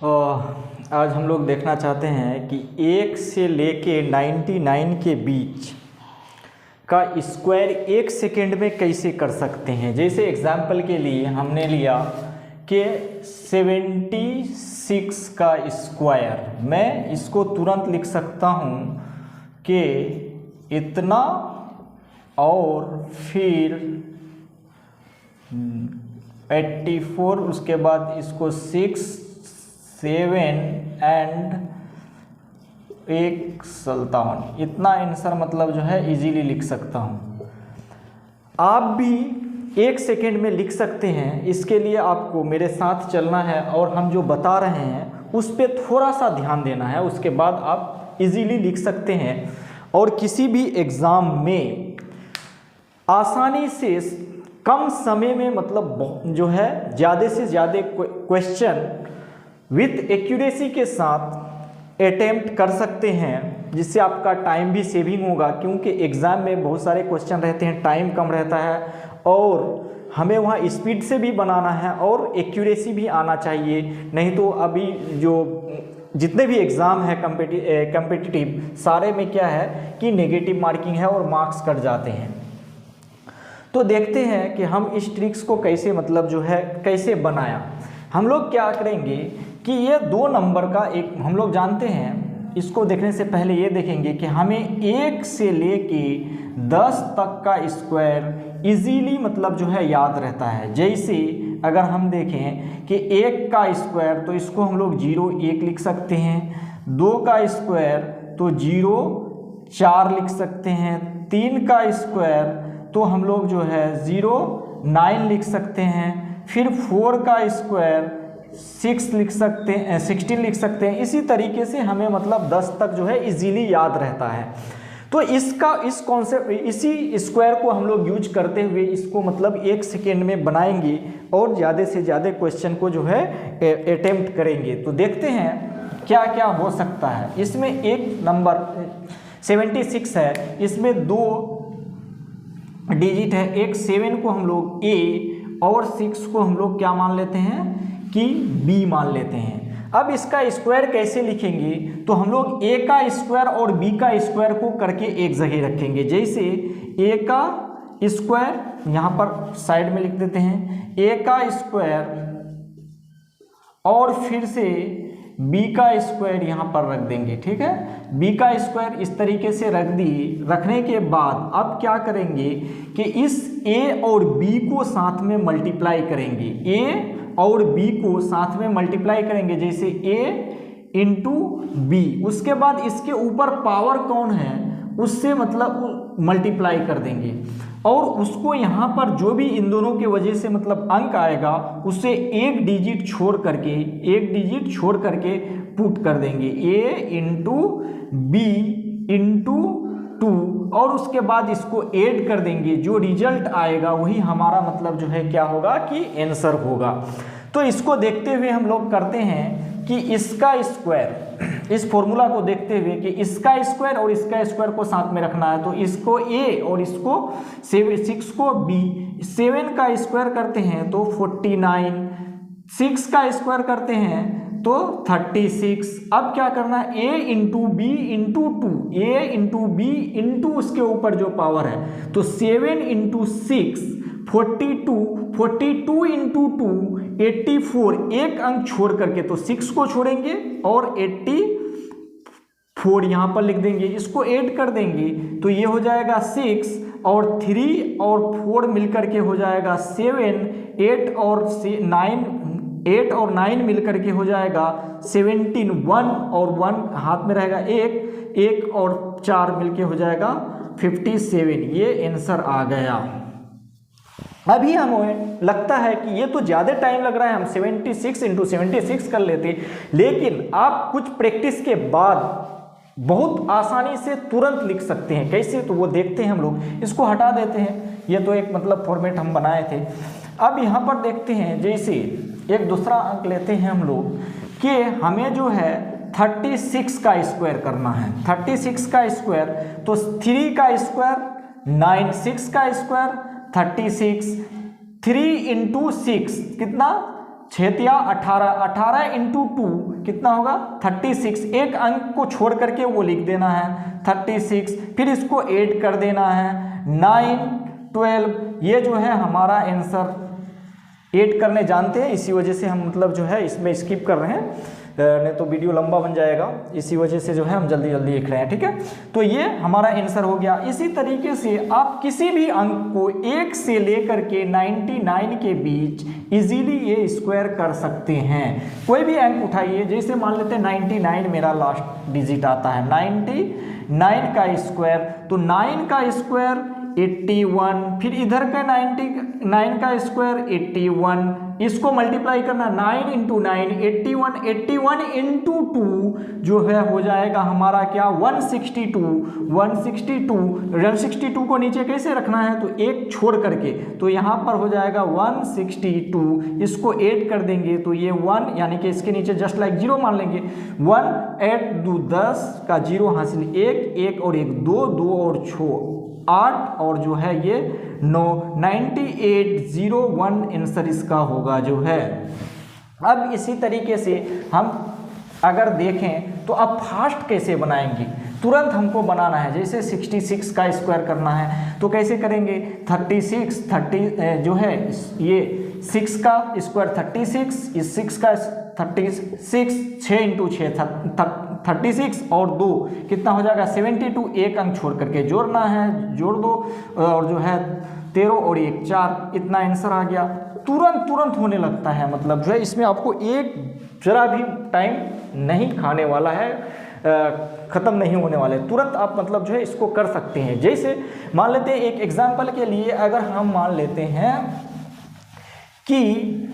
आज हम लोग देखना चाहते हैं कि 1 से लेके 99 के बीच का स्क्वायर 1 सेकेंड में कैसे कर सकते हैं। जैसे एग्जाम्पल के लिए हमने लिया कि 76 का स्क्वायर, मैं इसको तुरंत लिख सकता हूँ कि इतना और फिर 84, उसके बाद इसको 6 7 एंड 57, इतना आंसर मतलब जो है इजीली लिख सकता हूँ। आप भी 1 सेकेंड में लिख सकते हैं। इसके लिए आपको मेरे साथ चलना है और हम जो बता रहे हैं उस पर थोड़ा सा ध्यान देना है, उसके बाद आप इजीली लिख सकते हैं और किसी भी एग्ज़ाम में आसानी से कम समय में मतलब जो है ज़्यादा से ज़्यादा क्वेश्चन विथ एक्यूरेसी के साथ अटेम्प्ट कर सकते हैं, जिससे आपका टाइम भी सेविंग होगा। क्योंकि एग्ज़ाम में बहुत सारे क्वेश्चन रहते हैं, टाइम कम रहता है और हमें वहाँ स्पीड से भी बनाना है और एक्यूरेसी भी आना चाहिए। नहीं तो अभी जो जितने भी एग्ज़ाम है कम्पिटिटिव, सारे में क्या है कि नेगेटिव मार्किंग है और मार्क्स कट जाते हैं। तो देखते हैं कि हम इस ट्रिक्स को कैसे मतलब जो है कैसे बनाया। हम लोग क्या करेंगे कि ये 2 नंबर का एक हम लोग जानते हैं, इसको देखने से पहले ये देखेंगे कि हमें 1 से लेके 10 तक का स्क्वायर इजीली मतलब जो है याद रहता है। जैसे अगर हम देखें कि 1 का स्क्वायर तो इसको हम लोग 0 1 लिख सकते हैं, 2 का स्क्वायर तो 0 4 लिख सकते हैं, 3 का स्क्वायर तो हम लोग जो है 0 9 लिख सकते हैं, फिर 4 का स्क्वायर 6 लिख सकते हैं, 16 लिख सकते हैं। इसी तरीके से हमें मतलब 10 तक जो है इजीली याद रहता है। तो इस कॉन्सेप्ट इसी स्क्वायर को हम लोग यूज करते हुए इसको मतलब 1 सेकेंड में बनाएंगे और ज़्यादा से ज़्यादा क्वेश्चन को जो है अटेम्प्ट करेंगे। तो देखते हैं क्या क्या हो सकता है। इसमें एक नंबर 76 है, इसमें 2 डिजिट है, एक 7 को हम लोग A और 6 को हम लोग क्या मान लेते हैं कि B मान लेते हैं। अब इसका स्क्वायर कैसे लिखेंगे, तो हम लोग A का स्क्वायर और B का स्क्वायर को करके एक जगह रखेंगे। जैसे A का स्क्वायर यहाँ पर साइड में लिख देते हैं, A का स्क्वायर और फिर से B का स्क्वायर यहाँ पर रख देंगे। ठीक है, B का स्क्वायर इस तरीके से रखने के बाद अब क्या करेंगे कि इस A और B को साथ में मल्टीप्लाई करेंगे। A और B को साथ में मल्टीप्लाई करेंगे, जैसे A इंटू B, उसके बाद इसके ऊपर पावर कौन है उससे मतलब मल्टीप्लाई कर देंगे और उसको यहाँ पर जो भी इन दोनों के वजह से मतलब अंक आएगा उसे एक डिजिट छोड़ करके पुट कर देंगे, A इंटू B इंटू 2 और उसके बाद इसको ऐड कर देंगे। जो रिजल्ट आएगा वही हमारा मतलब जो है क्या होगा कि आंसर होगा। तो इसको देखते हुए हम लोग करते हैं कि इसका स्क्वायर, इस फॉर्मूला को देखते हुए कि इसका स्क्वायर और इसका स्क्वायर को साथ में रखना है, तो इसको A और इसको 6 को B, 7 का स्क्वायर करते हैं तो 49, 6 का स्क्वायर करते हैं तो 36। अब क्या करना है, A into B into 2, A into B into उसके ऊपर जो पावर है तो 7 इंटू 6 42 इंटू 2 84, एक अंक छोड़ करके तो 6 को छोड़ेंगे और 84 यहाँ पर लिख देंगे। इसको ऐड कर देंगे तो ये हो जाएगा 6 और 3 और 4 मिलकर के हो जाएगा 7, 8 और 9 मिलकर के हो जाएगा 17, 1 और 1 हाथ में रहेगा 1 और 4 मिलके हो जाएगा 57। ये आंसर आ गया। अभी हमें लगता है कि ये तो ज़्यादा टाइम लग रहा है, हम 76 इंटू 76 कर लेते, लेकिन आप कुछ प्रैक्टिस के बाद बहुत आसानी से तुरंत लिख सकते हैं। कैसे, तो वो देखते हैं हम लोग। इसको हटा देते हैं, ये तो एक मतलब फॉर्मेट हम बनाए थे। अब यहाँ पर देखते हैं, जैसे एक दूसरा अंक लेते हैं हम लोग कि हमें जो है 36 का स्क्वायर करना है। 36 का स्क्वायर तो 3 का स्क्वायर 9, 6 का स्क्वायर 36, 3 इंटू 6 कितना 6 18, 18 इंटू 2 कितना होगा 36। एक अंक को छोड़ करके वो लिख देना है 36, फिर इसको ऐड कर देना है 9 12। ये जो है हमारा आंसर ऐड करने जानते हैं, इसी वजह से हम मतलब जो है इसमें स्किप कर रहे हैं, नहीं तो वीडियो लंबा बन जाएगा, इसी वजह से जो है हम जल्दी जल्दी लिख रहे हैं। ठीक है, तो ये हमारा आंसर हो गया। इसी तरीके से आप किसी भी अंक को 1 से लेकर के 99 के बीच इजीली ये स्क्वायर कर सकते हैं। कोई भी अंक उठाइए, जैसे मान लेते हैं 99 मेरा लास्ट डिजिट आता है, 99 का स्क्वायर, तो 9 का स्क्वायर 81, फिर इधर का 99 का स्क्वायर 81, इसको मल्टीप्लाई करना 9 इंटू 9 81, 81 इंटू 2 जो है हो जाएगा हमारा क्या 162 को नीचे कैसे रखना है, तो एक छोड़ करके, तो यहाँ पर हो जाएगा 162, इसको ऐड कर देंगे तो ये 1, यानी कि इसके नीचे जस्ट लाइक 0 मान लेंगे, 1 8 2 10 का 0 हासिल, 1 और 1 2 और 6 8 और जो है ये 9, 9801 आंसर इसका होगा जो है। अब इसी तरीके से हम अगर देखें तो अब फास्ट कैसे बनाएंगे, तुरंत हमको बनाना है। जैसे 66 का स्क्वायर करना है तो कैसे करेंगे, 30 जो है ये 6 का स्क्वायर 36, इस 6 का 36, 6 इंटू 6 36 और 2 कितना हो जाएगा 72, एक अंक छोड़ करके जोड़ना है, जोड़ दो, और जो है 13 और 1 4, इतना आंसर आ गया। तुरंत होने लगता है, मतलब जो है इसमें आपको एक जरा भी टाइम नहीं खाने वाला है, ख़त्म नहीं होने वाले, तुरंत आप मतलब जो है इसको कर सकते हैं। जैसे मान लेते हैं एक एग्जांपल के लिए, अगर हम मान लेते हैं कि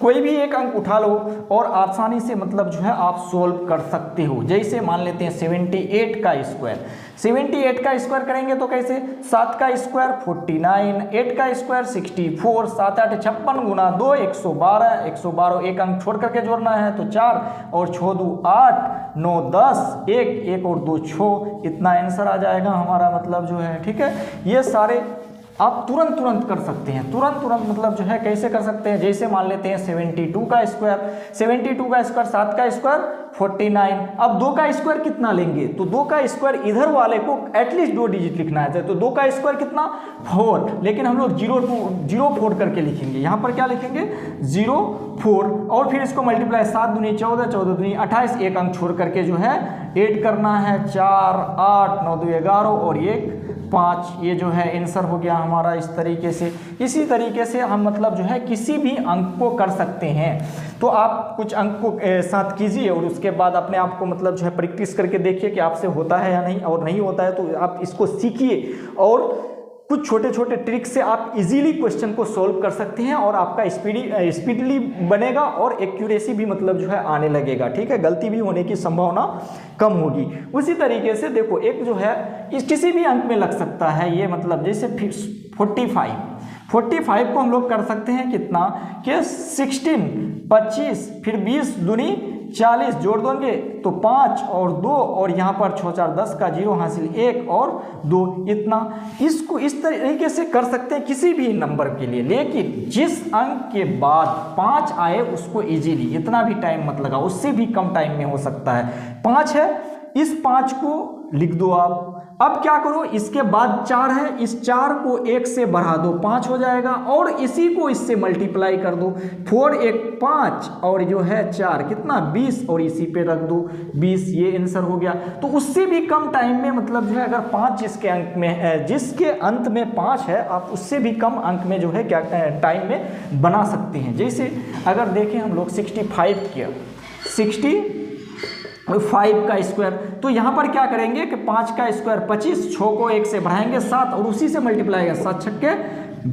कोई भी एक अंक उठा लो और आसानी से मतलब जो है आप सोल्व कर सकते हो। जैसे मान लेते हैं 78 का स्क्वायर, 78 का स्क्वायर करेंगे तो कैसे, 7 का स्क्वायर 49, 8 का स्क्वायर 64, 7 8 56 गुना 2 112, एक अंक छोड़ करके जोड़ना है तो 4 और 6 2 8 9 10, 1 और 2 6, इतना आंसर आ जाएगा हमारा, मतलब जो है। ठीक है, ये सारे आप तुरंत कर सकते हैं, तुरंत मतलब जो है कैसे कर सकते हैं। जैसे मान लेते हैं 72 का स्क्वायर, 72 का स्क्वायर 7 का स्क्वायर 49, अब 2 का स्क्वायर कितना लेंगे, तो 2 का स्क्वायर इधर वाले को एटलीस्ट 2 डिजिट लिखना है, तो 2 का स्क्वायर कितना 4, लेकिन हम लोग 0 करके लिखेंगे, यहाँ पर क्या लिखेंगे 0 4, और फिर इसको मल्टीप्लाई 7 दूनी 14, 14 दूनी 28, एक अंक छोड़ करके जो है ऐड करना है 4 8 9 2 11 और 1 5, ये जो है आंसर हो गया हमारा इस तरीके से। इसी तरीके से हम मतलब जो है किसी भी अंक को कर सकते हैं। तो आप कुछ अंक को साथ कीजिए और उसके बाद अपने आप को मतलब जो है प्रैक्टिस करके देखिए कि आपसे होता है या नहीं, और नहीं होता है तो आप इसको सीखिए, और कुछ छोटे छोटे ट्रिक से आप इजीली क्वेश्चन को सॉल्व कर सकते हैं, और आपका स्पीडली बनेगा और एक्यूरेसी भी मतलब जो है आने लगेगा। ठीक है, गलती भी होने की संभावना कम होगी। उसी तरीके से देखो एक जो है इस किसी भी अंक में लग सकता है, ये मतलब जैसे 45 को हम लोग कर सकते हैं कितना कि 16 25 फिर 20 दूनी 40 जोड़ देंगे तो 5 और 2 और यहाँ पर 6 4 10 का 0 हासिल 1 और 2, इतना। इसको इस तरीके से कर सकते हैं किसी भी नंबर के लिए, लेकिन जिस अंक के बाद 5 आए उसको इजीली, इतना भी टाइम मत लगा, उससे भी कम टाइम में हो सकता है। 5 है, इस 5 को लिख दो आप। अब क्या करो, इसके बाद 4 है, इस 4 को 1 से बढ़ा दो 5 हो जाएगा, और इसी को इससे मल्टीप्लाई कर दो, 4 1 5 और जो है 4 कितना 20 और इसी पे रख दो 20, ये आंसर हो गया। तो उससे भी कम टाइम में मतलब जो है अगर 5 जिसके अंक में है, जिसके अंत में 5 है, आप उससे भी कम अंक में जो है क्या टाइम में बना सकते हैं। जैसे अगर देखें हम लोग 65 किया, 65 का स्क्वायर, तो यहाँ पर क्या करेंगे कि 5 का स्क्वायर 25, 6 को 1 से बढ़ाएंगे 7 और उसी से मल्टीप्लाई करेंगे, 7 छक्के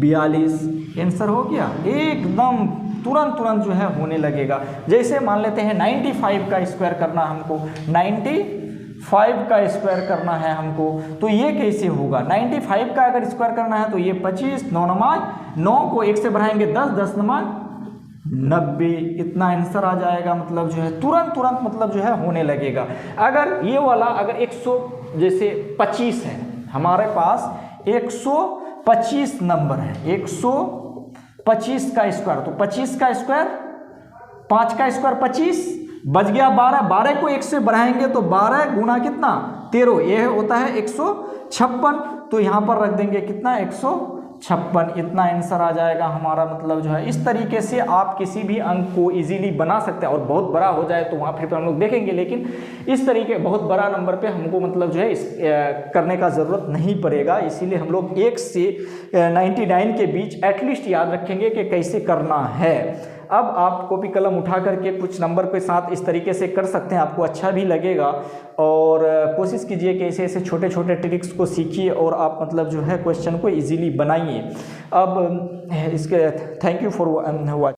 42, आंसर हो गया। एकदम तुरंत जो है होने लगेगा। जैसे मान लेते हैं 95 का स्क्वायर करना हमको, 95 का स्क्वायर करना है हमको, तो ये कैसे होगा, 95 का अगर स्क्वायर करना है तो ये 25, 9 को 1 से बढ़ाएंगे 10, 10 90, इतना आंसर आ जाएगा। मतलब जो है तुरंत मतलब जो है होने लगेगा। अगर ये वाला अगर 100 जैसे 25 है, हमारे पास 125 नंबर है, 125 का स्क्वायर, तो 25 का स्क्वायर 5 का स्क्वायर 25, बच गया 12, 12 को 1 से बढ़ाएंगे तो 12 गुना कितना 13, यह होता है 156। तो यहाँ पर रख देंगे कितना 156, इतना आंसर आ जाएगा हमारा। मतलब जो है इस तरीके से आप किसी भी अंक को इजीली बना सकते हैं। और बहुत बड़ा हो जाए तो वहाँ फिर हम लोग देखेंगे, लेकिन इस तरीके बहुत बड़ा नंबर पे हमको मतलब जो है इस करने का ज़रूरत नहीं पड़ेगा। इसीलिए हम लोग 1 से 99 के बीच एटलीस्ट याद रखेंगे कि कैसे करना है। अब आप कॉपी कलम उठा करके कुछ नंबर के साथ इस तरीके से कर सकते हैं, आपको अच्छा भी लगेगा। और कोशिश कीजिए कि ऐसे ऐसे छोटे छोटे ट्रिक्स को सीखिए और आप मतलब जो है क्वेश्चन को इजीली बनाइए। अब इसके थैंक यू फॉर